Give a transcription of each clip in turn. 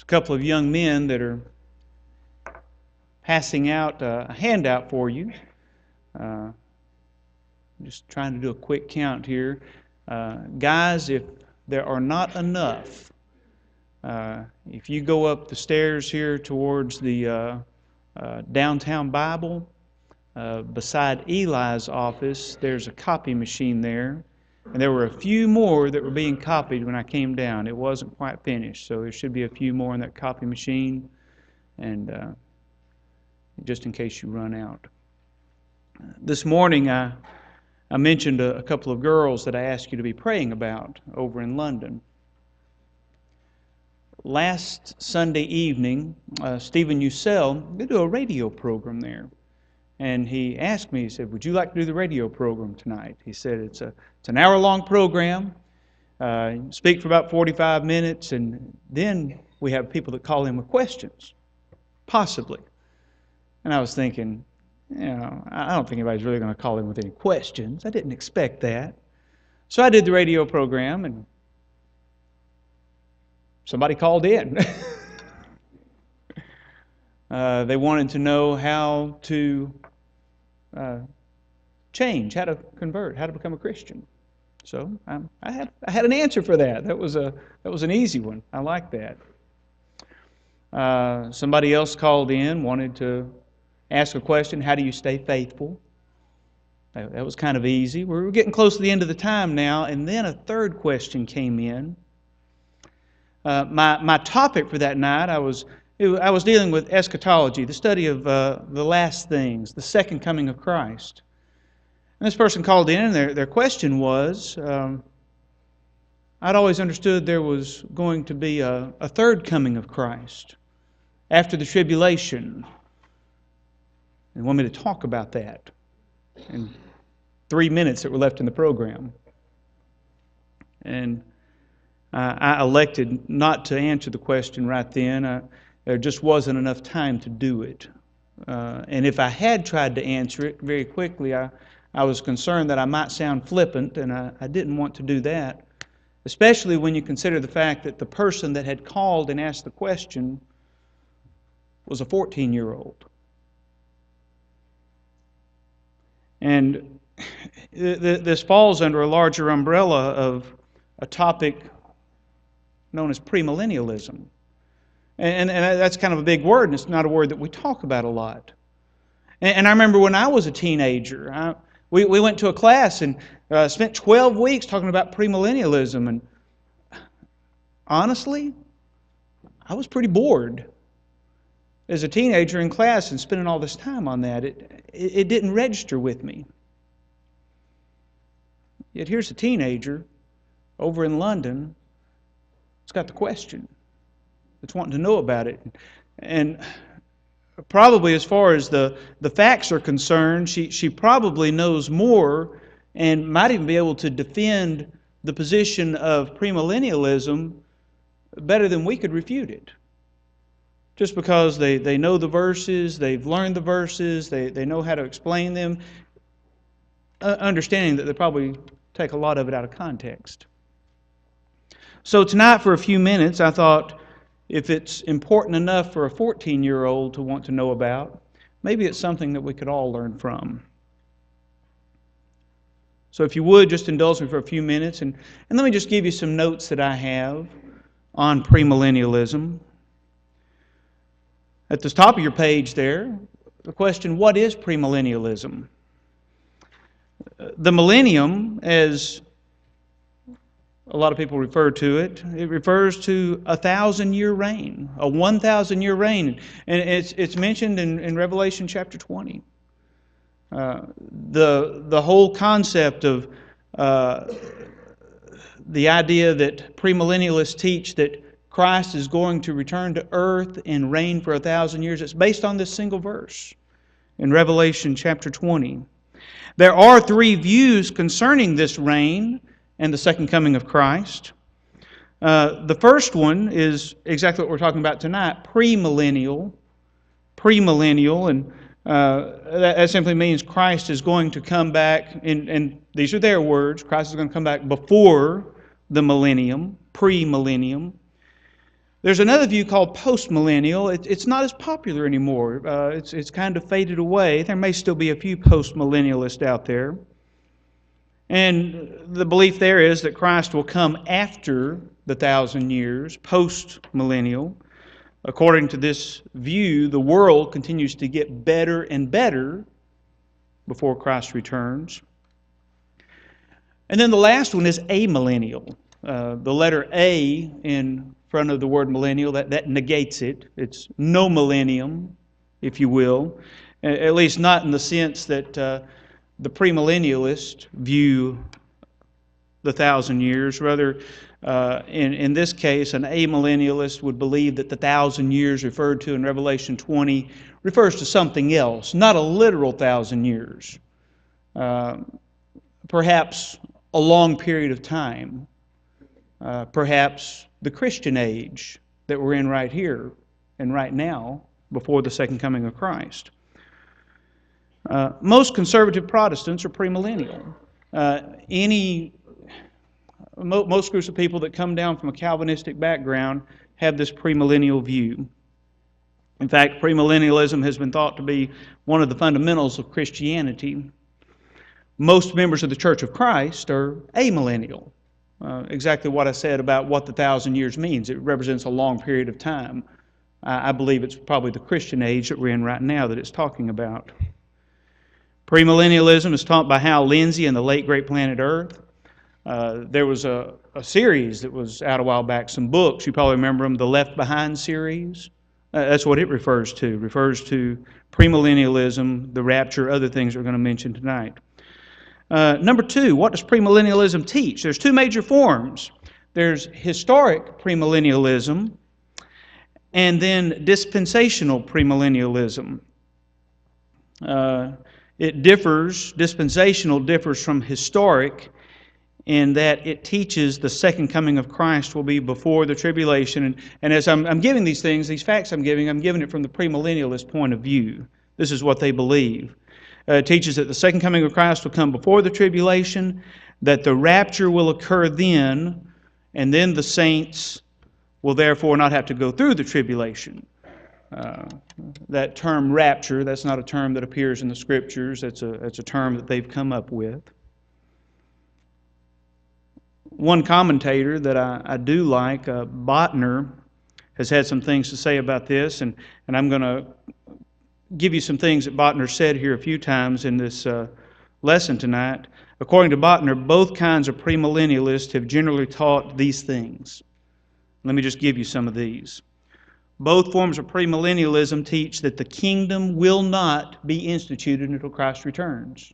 There's a couple of young men that are passing out a handout for you. Just trying to do a quick count here. Guys, if there are not enough, if you go up the stairs here towards the downtown Bible, beside Eli's office, there's a copy machine there. And there were a few more that were being copied when I came down. It wasn't quite finished, so there should be a few more in that copy machine, and just in case you run out. This morning I mentioned a couple of girls that I asked you to be praying about over in London. Last Sunday evening, Stephen Ussell did a radio program there. And he asked me, he said, would you like to do the radio program tonight? He said, it's an hour-long program. Speak for about 45 minutes, and then we have people that call in with questions, possibly. And I was thinking, I don't think anybody's really going to call in with any questions. I didn't expect that. So I did the radio program, and somebody called in. They wanted to know how to change, how to convert, how to become a Christian. So I had an answer for that. That was an easy one. I like that. Somebody else called in, wanted to ask a question: how do you stay faithful? That was kind of easy. We're getting close to the end of the time now, and then a third question came in. My topic for that night, I was dealing with eschatology, the study of the last things, the second coming of Christ. And this person called in, and their question was, I'd always understood there was going to be a third coming of Christ after the tribulation. And want me to talk about that in 3 minutes that were left in the program. And I elected not to answer the question right then. There just wasn't enough time to do it. And if I had tried to answer it very quickly, I was concerned that I might sound flippant, and I didn't want to do that, especially when you consider the fact that the person that had called and asked the question was a 14-year-old. And this falls under a larger umbrella of a topic known as premillennialism. And that's kind of a big word, and it's not a word that we talk about a lot. And I remember when I was a teenager, we went to a class and spent 12 weeks talking about premillennialism. And honestly, I was pretty bored as a teenager in class and spending all this time on that. It didn't register with me. Yet here's a teenager over in London that's got the question, that's wanting to know about it. And probably as far as the facts are concerned, she probably knows more and might even be able to defend the position of premillennialism better than we could refute it. Just because they know the verses, they've learned the verses, they know how to explain them, understanding that they probably take a lot of it out of context. So tonight, for a few minutes, I thought, if it's important enough for a 14-year-old to want to know about, maybe it's something that we could all learn from. So if you would, just indulge me for a few minutes, and let me just give you some notes that I have on premillennialism. At the top of your page there, the question, what is premillennialism? The millennium, as a lot of people refer to it, it refers to a 1,000-year reign, a 1,000-year reign. And it's mentioned in Revelation chapter 20. The whole concept of the idea that premillennialists teach that Christ is going to return to earth and reign for 1,000 years, it's based on this single verse in Revelation chapter 20. There are three views concerning this reign and the second coming of Christ. The first one is exactly what we're talking about tonight, premillennial, and that simply means Christ is going to come back, and these are their words, Christ is going to come back before the millennium, premillennium. There's another view called postmillennial. It's not as popular anymore. It's kind of faded away. There may still be a few postmillennialists out there. And the belief there is that Christ will come after the 1,000 years, post-millennial. According to this view, the world continues to get better and better before Christ returns. And then the last one is amillennial. The letter A in front of the word millennial, that negates it. It's no millennium, if you will. At least not in the sense that the premillennialists view the 1,000 years. Rather, in this case, an amillennialist would believe that the 1,000 years referred to in Revelation 20 refers to something else, not a literal 1,000 years. Perhaps a long period of time. Perhaps the Christian age that we're in right here and right now before the second coming of Christ. Most conservative Protestants are premillennial. Most groups of people that come down from a Calvinistic background have this premillennial view. In fact, premillennialism has been thought to be one of the fundamentals of Christianity. Most members of the Church of Christ are amillennial. Exactly what I said about what the 1,000 years means. It represents a long period of time. I believe it's probably the Christian age that we're in right now that it's talking about. Premillennialism is taught by Hal Lindsey and the late great Planet Earth. There was a series that was out a while back, some books, you probably remember them, the Left Behind series. That's what it refers to. It refers to premillennialism, the rapture, other things we're going to mention tonight. Number two, what does premillennialism teach? There's two major forms. There's historic premillennialism and then dispensational premillennialism. Dispensational differs from historic in that it teaches the second coming of Christ will be before the tribulation. And as I'm giving these things, these facts I'm giving it from the premillennialist point of view. This is what they believe. It teaches that the second coming of Christ will come before the tribulation, that the rapture will occur then, and then the saints will therefore not have to go through the tribulation. That term rapture, that's not a term that appears in the Scriptures. That's a term that they've come up with. One commentator that I do like, Botner, has had some things to say about this, and I'm going to give you some things that Botner said here a few times in this lesson tonight. According to Botner, both kinds of premillennialists have generally taught these things. Let me just give you some of these. Both forms of premillennialism teach that the kingdom will not be instituted until Christ returns.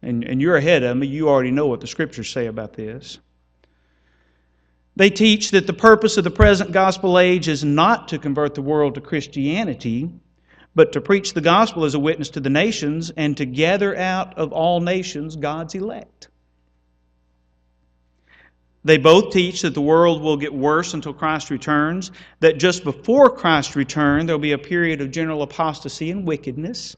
And you're ahead of me. You already know what the Scriptures say about this. They teach that the purpose of the present gospel age is not to convert the world to Christianity, but to preach the gospel as a witness to the nations and to gather out of all nations God's elect. They both teach that the world will get worse until Christ returns, that just before Christ's return there will be a period of general apostasy and wickedness.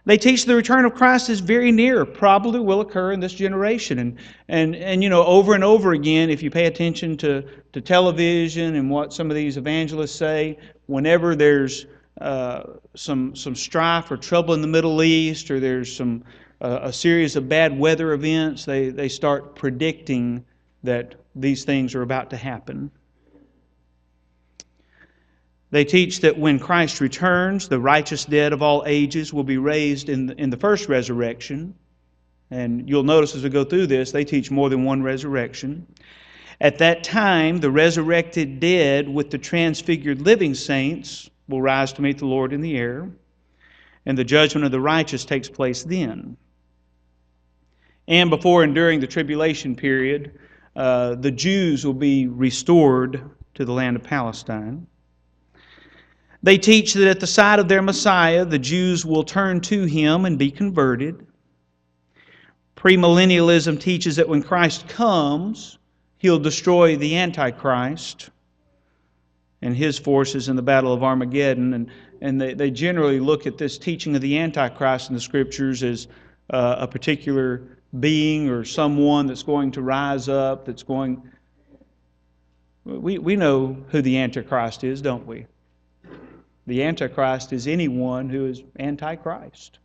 They teach the return of Christ is very near, probably will occur in this generation. And you know, over and over again, if you pay attention to television and what some of these evangelists say, whenever there's some strife or trouble in the Middle East, or there's a series of bad weather events, they start predicting that these things are about to happen. They teach that when Christ returns, the righteous dead of all ages will be raised in the first resurrection. And you'll notice as we go through this, they teach more than one resurrection. At that time, the resurrected dead with the transfigured living saints will rise to meet the Lord in the air. And the judgment of the righteous takes place then. And before and during the tribulation period, the Jews will be restored to the land of Palestine. They teach that at the sight of their Messiah, the Jews will turn to Him and be converted. Premillennialism teaches that when Christ comes, He'll destroy the Antichrist and his forces in the Battle of Armageddon. And they generally look at this teaching of the Antichrist in the Scriptures as a particular being or someone that's going to rise up, that's going... We know who the Antichrist is, don't we? The Antichrist is anyone who is anti-Christ.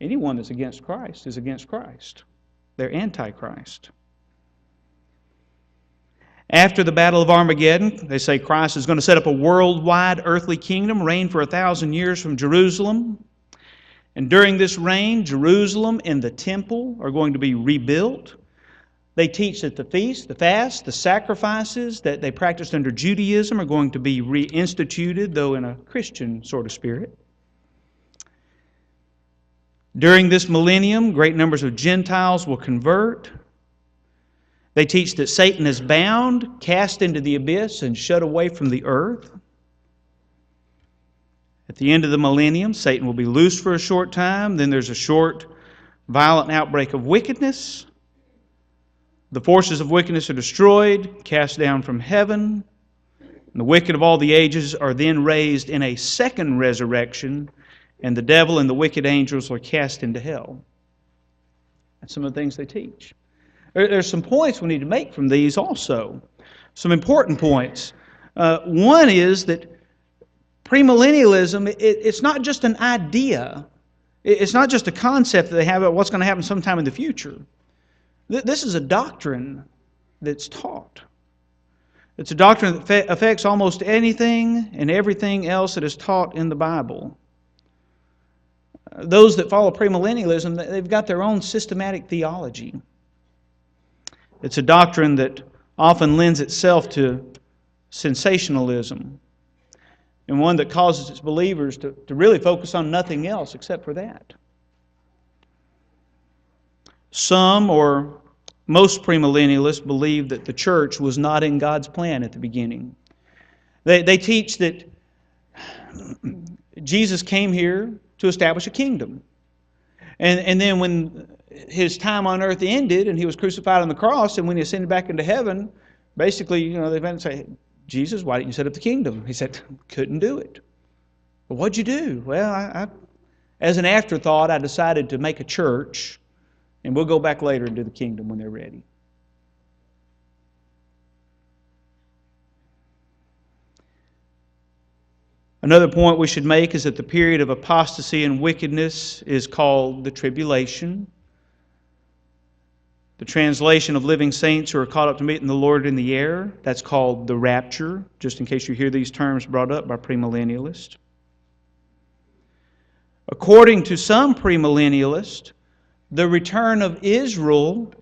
Anyone that's against Christ is against Christ. They're anti-Christ. After the Battle of Armageddon, they say Christ is going to set up a worldwide earthly kingdom, reign for 1,000 years from Jerusalem. And during this reign, Jerusalem and the temple are going to be rebuilt. They teach that the feast, the fast, the sacrifices that they practiced under Judaism are going to be reinstituted, though in a Christian sort of spirit. During this millennium, great numbers of Gentiles will convert. They teach that Satan is bound, cast into the abyss, and shut away from the earth. At the end of the millennium, Satan will be loosed for a short time. Then there's a short, violent outbreak of wickedness. The forces of wickedness are destroyed, cast down from heaven. And the wicked of all the ages are then raised in a second resurrection, and the devil and the wicked angels are cast into hell. That's some of the things they teach. There's some points we need to make from these also. Some important points. One is that premillennialism, it's not just an idea. It's not just a concept that they have about what's going to happen sometime in the future. This is a doctrine that's taught. It's a doctrine that affects almost anything and everything else that is taught in the Bible. Those that follow premillennialism, they've got their own systematic theology. It's a doctrine that often lends itself to sensationalism, and one that causes its believers to really focus on nothing else except for that. Some or most premillennialists believe that the church was not in God's plan at the beginning. They teach that Jesus came here to establish a kingdom. And then when His time on earth ended and He was crucified on the cross, and when He ascended back into heaven, basically, they went and say, Jesus, why didn't you set up the kingdom? He said, couldn't do it. Well, what'd you do? Well, I as an afterthought, I decided to make a church, and we'll go back later and do the kingdom when they're ready. Another point we should make is that the period of apostasy and wickedness is called the tribulation. The translation of living saints who are caught up to meet the Lord in the air, that's called the rapture, just in case you hear these terms brought up by premillennialists. According to some premillennialists, the return of Israel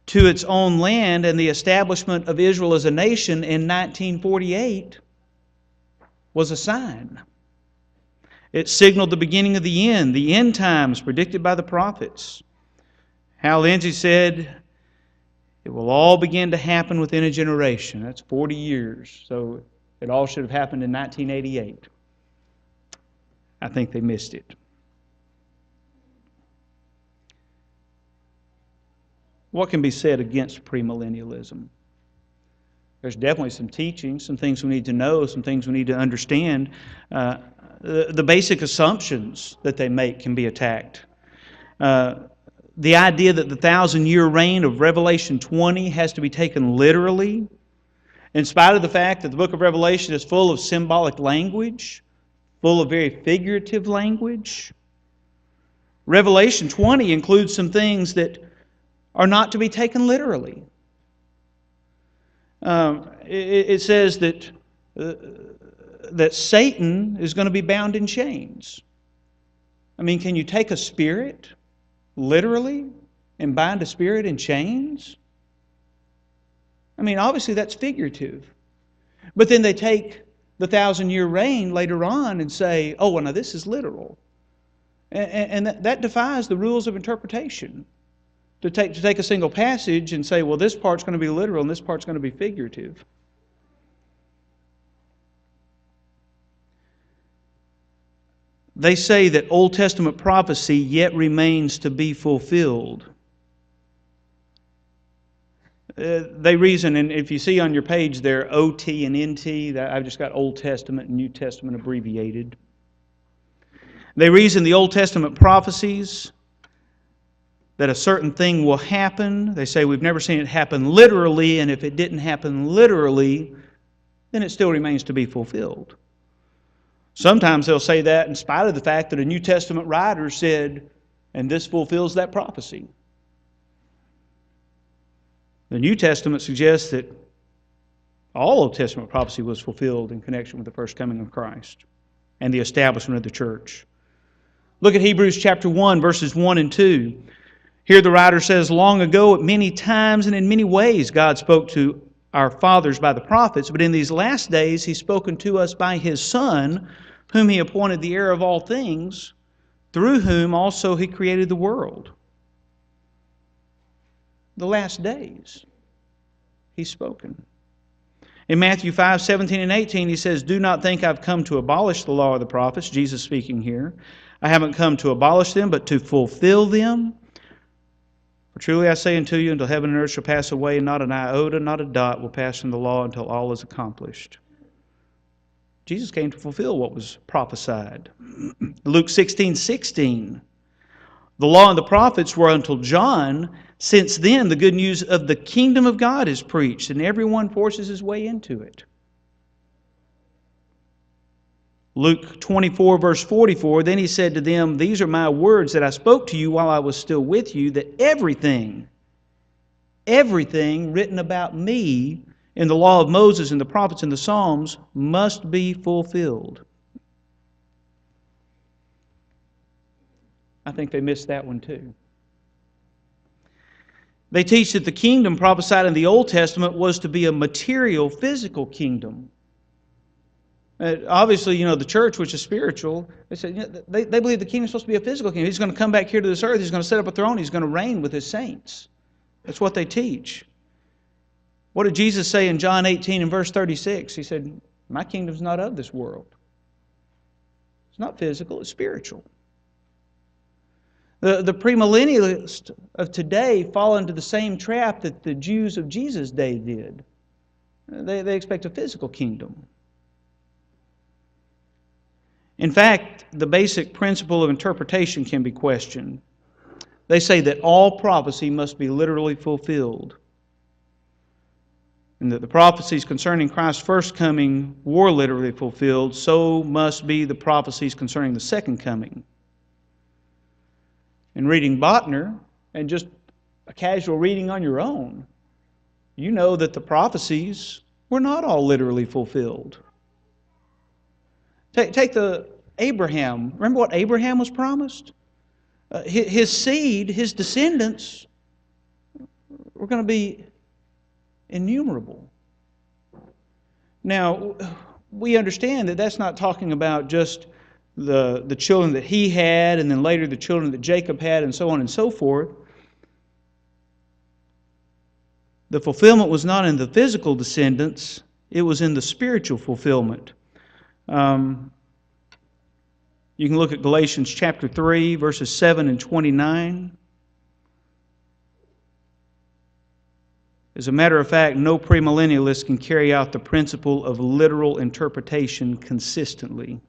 to its own land and the establishment of Israel as a nation in 1948 was a sign. It signaled the beginning of the end times predicted by the prophets. Hal Lindsey said, it will all begin to happen within a generation. That's 40 years. So it all should have happened in 1988. I think they missed it. What can be said against premillennialism? There's definitely some teaching, some things we need to know, some things we need to understand. The basic assumptions that they make can be attacked. The idea that the 1,000-year reign of Revelation 20 has to be taken literally, in spite of the fact that the book of Revelation is full of symbolic language, full of very figurative language. Revelation 20 includes some things that are not to be taken literally. It says that Satan is going to be bound in chains. I mean, can you take a spirit literally and bind a spirit in chains? I mean, obviously that's figurative. But then they take the 1,000-year reign later on and say, oh, well, now this is literal. And that defies the rules of interpretation. To take a single passage and say, well, this part's going to be literal and this part's going to be figurative. They say that Old Testament prophecy yet remains to be fulfilled. They reason, and if you see on your page there, OT and NT, I've just got Old Testament and New Testament abbreviated. They reason the Old Testament prophecies that a certain thing will happen. They say we've never seen it happen literally, and if it didn't happen literally, then it still remains to be fulfilled. Sometimes they'll say that in spite of the fact that a New Testament writer said, and this fulfills that prophecy. The New Testament suggests that all Old Testament prophecy was fulfilled in connection with the first coming of Christ and the establishment of the church. Look at Hebrews chapter 1, verses 1 and 2. Here the writer says, long ago, at many times and in many ways, God spoke to our fathers by the prophets, but in these last days He's spoken to us by His Son, whom He appointed the heir of all things, through whom also He created the world. The last days He's spoken. In Matthew 5, 17 and 18, He says, do not think I've come to abolish the law of the prophets, Jesus speaking here. I haven't come to abolish them, but to fulfill them. For truly I say unto you, until heaven and earth shall pass away, not an iota, not a dot will pass from the law until all is accomplished. Jesus came to fulfill what was prophesied. Luke 16, 16. The law and the prophets were until John. Since then, the good news of the kingdom of God is preached, and everyone forces his way into it. Luke 24, verse 44, then He said to them, these are my words that I spoke to you while I was still with you, that everything written about me in the law of Moses and the prophets and the Psalms must be fulfilled. I think they missed that one too. They teach that the kingdom prophesied in the Old Testament was to be a material, physical kingdom. Obviously, the church, which is spiritual, they said they believe the kingdom is supposed to be a physical kingdom. He's going to come back here to this earth. He's going to set up a throne. He's going to reign with His saints. That's what they teach. What did Jesus say in John 18 and verse 36? He said, my kingdom's not of this world. It's not physical, it's spiritual. The premillennialists of today fall into the same trap that the Jews of Jesus' day did. They expect a physical kingdom. In fact, the basic principle of interpretation can be questioned. They say that all prophecy must be literally fulfilled, and that the prophecies concerning Christ's first coming were literally fulfilled, so must be the prophecies concerning the second coming. In reading Botner, and just a casual reading on your own, you know that the prophecies were not all literally fulfilled. Take the Abraham. Remember what Abraham was promised? His seed, his descendants, were going to be innumerable. Now, we understand that that's not talking about just the children that he had, and then later the children that Jacob had, and so on and so forth. The fulfillment was not in the physical descendants, it was in the spiritual fulfillment. You can look at Galatians chapter 3, verses 7 and 29. As a matter of fact, no premillennialist can carry out the principle of literal interpretation consistently.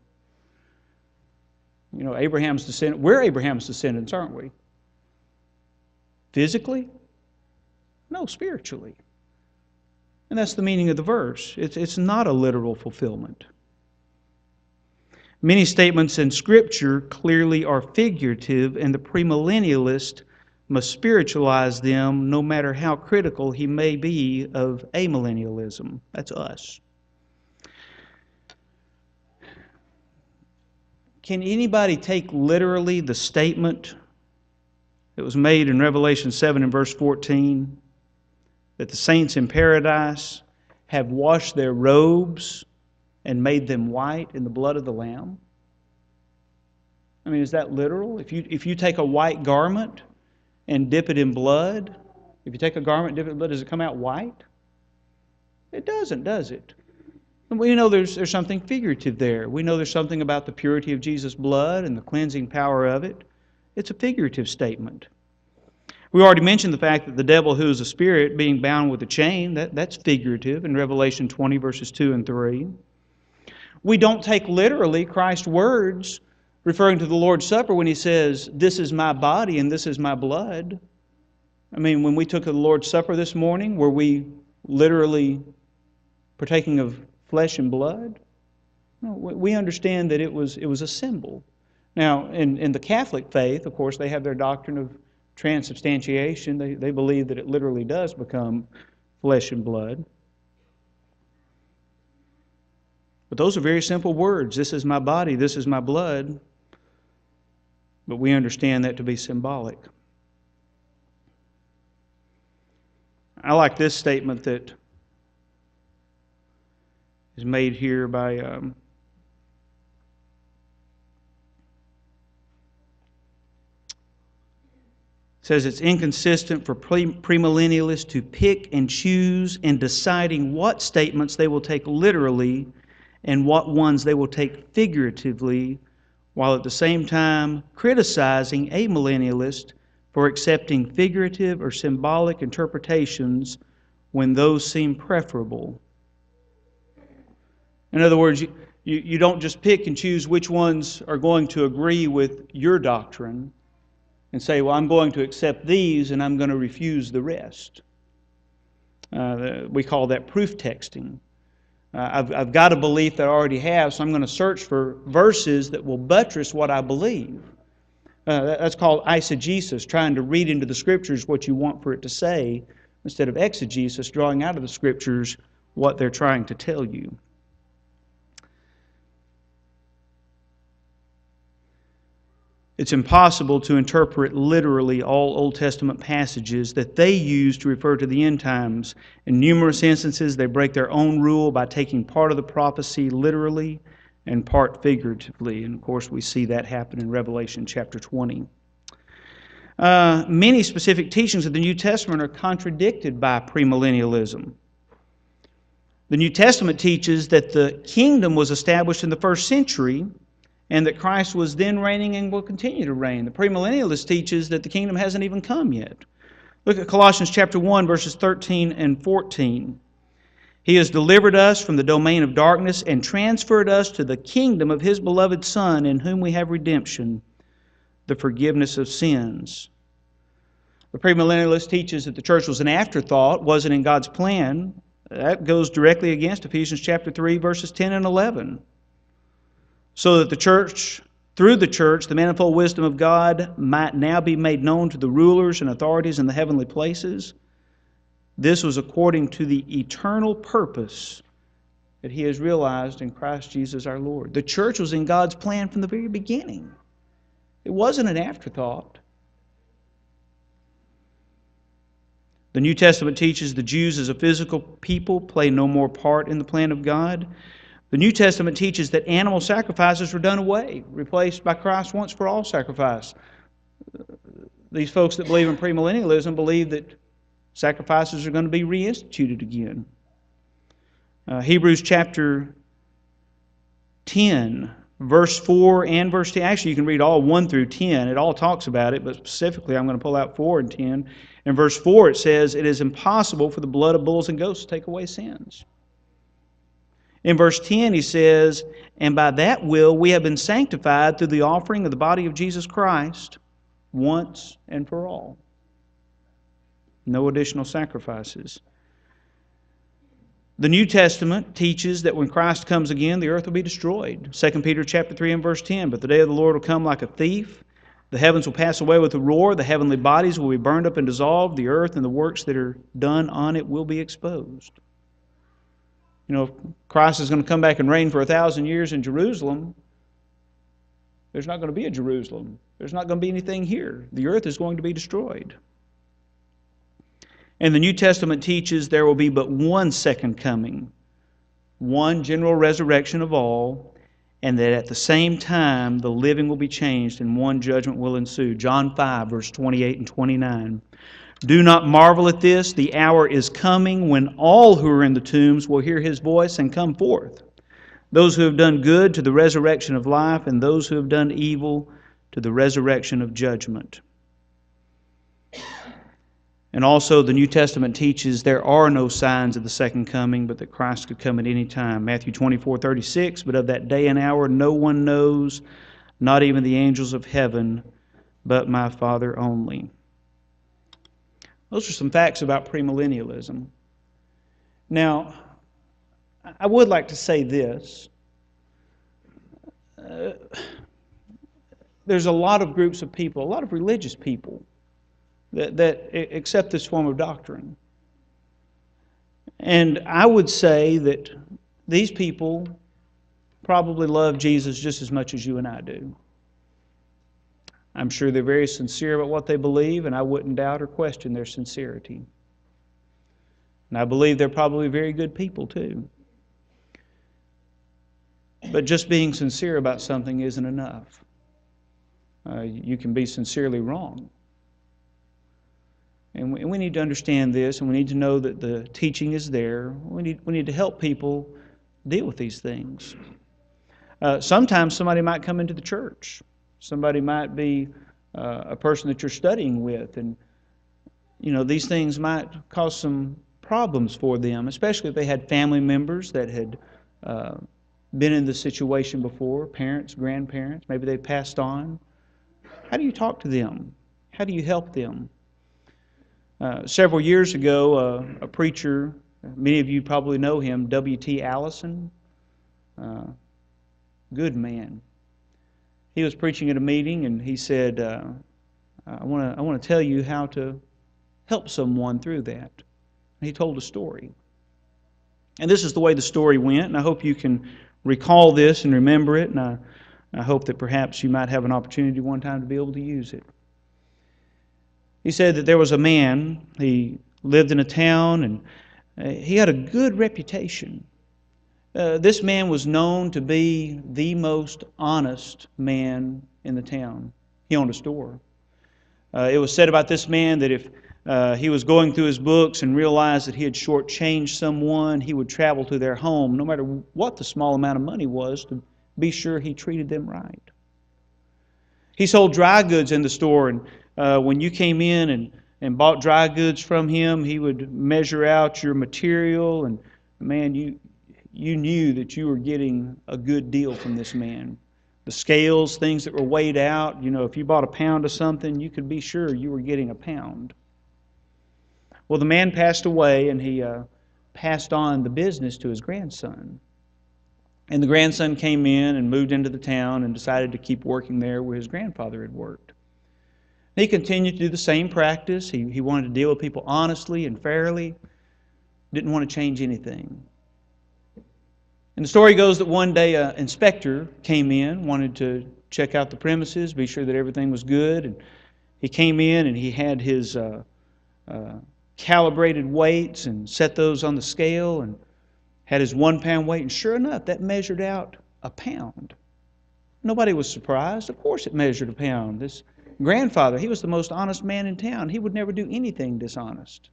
Abraham's descendants, we're Abraham's descendants, aren't we? Physically? No, spiritually. And that's the meaning of the verse. It's not a literal fulfillment. Many statements in Scripture clearly are figurative, and the premillennialist must spiritualize them no matter how critical he may be of amillennialism. That's us. Can anybody take literally the statement that was made in Revelation 7 and verse 14 that the saints in paradise have washed their robes and made them white in the blood of the Lamb? I mean, is that literal? If you take a white garment and dip it in blood, if you take a garment and dip it in blood, does it come out white? It doesn't, does it? And we know there's something figurative there. We know there's something about the purity of Jesus' blood and the cleansing power of it. It's a figurative statement. We already mentioned the fact that the devil, who is a spirit, being bound with a chain, that's figurative in Revelation 20, verses 2 and 3. We don't take literally Christ's words referring to the Lord's Supper when he says, "This is my body and this is my blood." I mean, when we took the Lord's Supper this morning, were we literally partaking of flesh and blood? No, we understand that it was a symbol. Now, in the Catholic faith, of course, they have their doctrine of transubstantiation. They believe that it literally does become flesh and blood. But those are very simple words. This is my body, this is my blood. But we understand that to be symbolic. I like this statement that is made here by says it's inconsistent for premillennialists to pick and choose in deciding what statements they will take literally and what ones they will take figuratively, while at the same time criticizing amillennialists for accepting figurative or symbolic interpretations when those seem preferable. In other words, you don't just pick and choose which ones are going to agree with your doctrine and say, well, I'm going to accept these and I'm going to refuse the rest. We call that proof texting. I've got a belief that I already have, so I'm going to search for verses that will buttress what I believe. That's called eisegesis, trying to read into the Scriptures what you want for it to say, instead of exegesis, drawing out of the Scriptures what they're trying to tell you. It's impossible to interpret literally all Old Testament passages that they use to refer to the end times. In numerous instances, they break their own rule by taking part of the prophecy literally and part figuratively. And of course, we see that happen in Revelation chapter 20. Many specific teachings of the New Testament are contradicted by premillennialism. The New Testament teaches that the kingdom was established in the first century, and that Christ was then reigning and will continue to reign. The premillennialist teaches that the kingdom hasn't even come yet. Look at Colossians chapter 1, verses 13 and 14. He has delivered us from the domain of darkness and transferred us to the kingdom of His beloved Son, in whom we have redemption, the forgiveness of sins. The premillennialist teaches that the church was an afterthought, wasn't in God's plan. That goes directly against Ephesians chapter 3, verses 10 and 11. So that the church, through the church, the manifold wisdom of God might now be made known to the rulers and authorities in the heavenly places. This was according to the eternal purpose that He has realized in Christ Jesus our Lord. The church was in God's plan from the very beginning. It wasn't an afterthought. The New Testament teaches the Jews as a physical people play no more part in the plan of God. The New Testament teaches that animal sacrifices were done away, replaced by Christ's once for all sacrifice. These folks that believe in premillennialism believe that sacrifices are going to be reinstituted again. Hebrews chapter 10, verse 4 and verse 10. Actually, you can read all 1 through 10. It all talks about it, but specifically I'm going to pull out 4 and 10. In verse 4 it says, "It is impossible for the blood of bulls and goats to take away sins." In verse 10 he says, "And by that will we have been sanctified through the offering of the body of Jesus Christ once and for all." No additional sacrifices. The New Testament teaches that when Christ comes again, the earth will be destroyed. 2 Peter chapter 3 and verse 10, "But the day of the Lord will come like a thief. The heavens will pass away with a roar. The heavenly bodies will be burned up and dissolved. The earth and the works that are done on it will be exposed." You know, if Christ is going to come back and reign for 1,000 years in Jerusalem, there's not going to be a Jerusalem. There's not going to be anything here. The earth is going to be destroyed. And the New Testament teaches there will be but one second coming, one general resurrection of all, and that at the same time the living will be changed and one judgment will ensue. John 5, verse 28 and 29. "Do not marvel at this. The hour is coming when all who are in the tombs will hear His voice and come forth. Those who have done good to the resurrection of life, and those who have done evil to the resurrection of judgment." And also the New Testament teaches there are no signs of the second coming, but that Christ could come at any time. Matthew 24:36, "But of that day and hour no one knows, not even the angels of heaven, but my Father only. Those are some facts about premillennialism. Now, I would like to say this. There's a lot of groups of people, a lot of religious people, that accept this form of doctrine. And I would say that these people probably love Jesus just as much as you and I do. I'm sure they're very sincere about what they believe, and I wouldn't doubt or question their sincerity. And I believe they're probably very good people too. But just being sincere about something isn't enough. You can be sincerely wrong. And we need to understand this, and we need to know that the teaching is there. We need to help people deal with these things. Sometimes somebody might come into the church. Somebody might be a person that you're studying with, and these things might cause some problems for them, especially if they had family members that had been in this situation before, parents, grandparents, maybe they passed on. How do you talk to them? How do you help them? Several years ago, a preacher, many of you probably know him, W.T. Allison, good man. He was preaching at a meeting, and he said, I want to tell you how to help someone through that. And he told a story. And this is the way the story went, and I hope you can recall this and remember it, and I hope that perhaps you might have an opportunity one time to be able to use it. He said that there was a man, he lived in a town, and he had a good reputation. This man was known to be the most honest man in the town. He owned a store. It was said about this man that if he was going through his books and realized that he had shortchanged someone, he would travel to their home, no matter what the small amount of money was, to be sure he treated them right. He sold dry goods in the store, and when you came in and bought dry goods from him, he would measure out your material, and man, you knew that you were getting a good deal from this man. The scales, things that were weighed out, if you bought a pound of something, you could be sure you were getting a pound. Well, the man passed away, and he passed on the business to his grandson. And the grandson came in and moved into the town and decided to keep working there where his grandfather had worked. He continued to do the same practice. He wanted to deal with people honestly and fairly. Didn't want to change anything. And the story goes that one day an inspector came in, wanted to check out the premises, be sure that everything was good. And he came in and he had his calibrated weights and set those on the scale and had his 1 pound weight. And sure enough, that measured out a pound. Nobody was surprised. Of course it measured a pound. This grandfather, he was the most honest man in town. He would never do anything dishonest.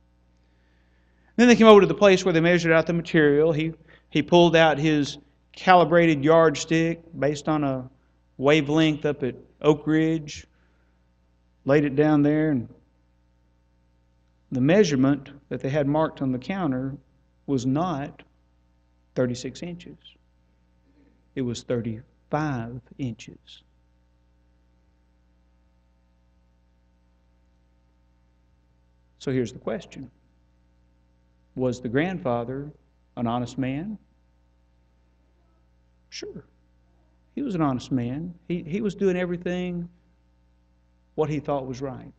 Then they came over to the place where they measured out the material. He pulled out his calibrated yardstick based on a wavelength up at Oak Ridge, laid it down there, and the measurement that they had marked on the counter was not 36 inches. It was 35 inches. So here's the question. Was the grandfather an honest man? Sure. He was an honest man. He was doing everything what he thought was right.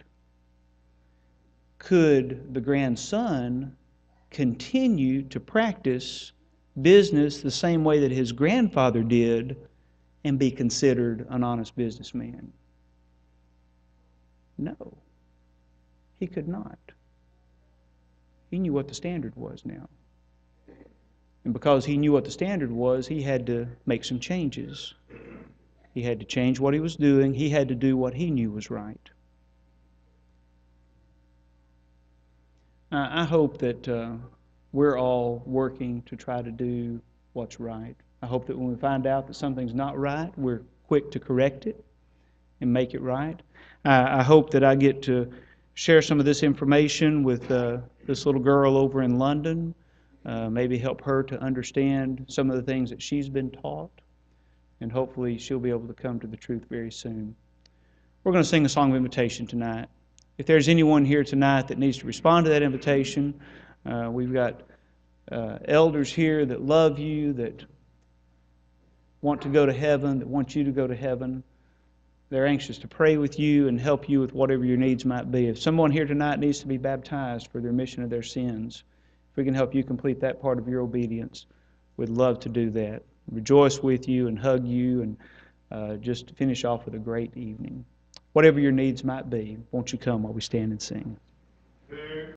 Could the grandson continue to practice business the same way that his grandfather did and be considered an honest businessman? No. He could not. He knew what the standard was now. And because he knew what the standard was, he had to make some changes. He had to change what he was doing. He had to do what he knew was right. I hope that we're all working to try to do what's right. I hope that when we find out that something's not right, we're quick to correct it and make it right. I hope that I get to share some of this information with this little girl over in London, maybe help her to understand some of the things that she's been taught, and hopefully she'll be able to come to the truth very soon. We're going to sing a song of invitation tonight. If there's anyone here tonight that needs to respond to that invitation, we've got elders here that love you, that want to go to heaven, that want you to go to heaven. They're anxious to pray with you and help you with whatever your needs might be. If someone here tonight needs to be baptized for the remission of their sins, if we can help you complete that part of your obedience, we'd love to do that. Rejoice with you and hug you and just finish off with a great evening. Whatever your needs might be, won't you come while we stand and sing?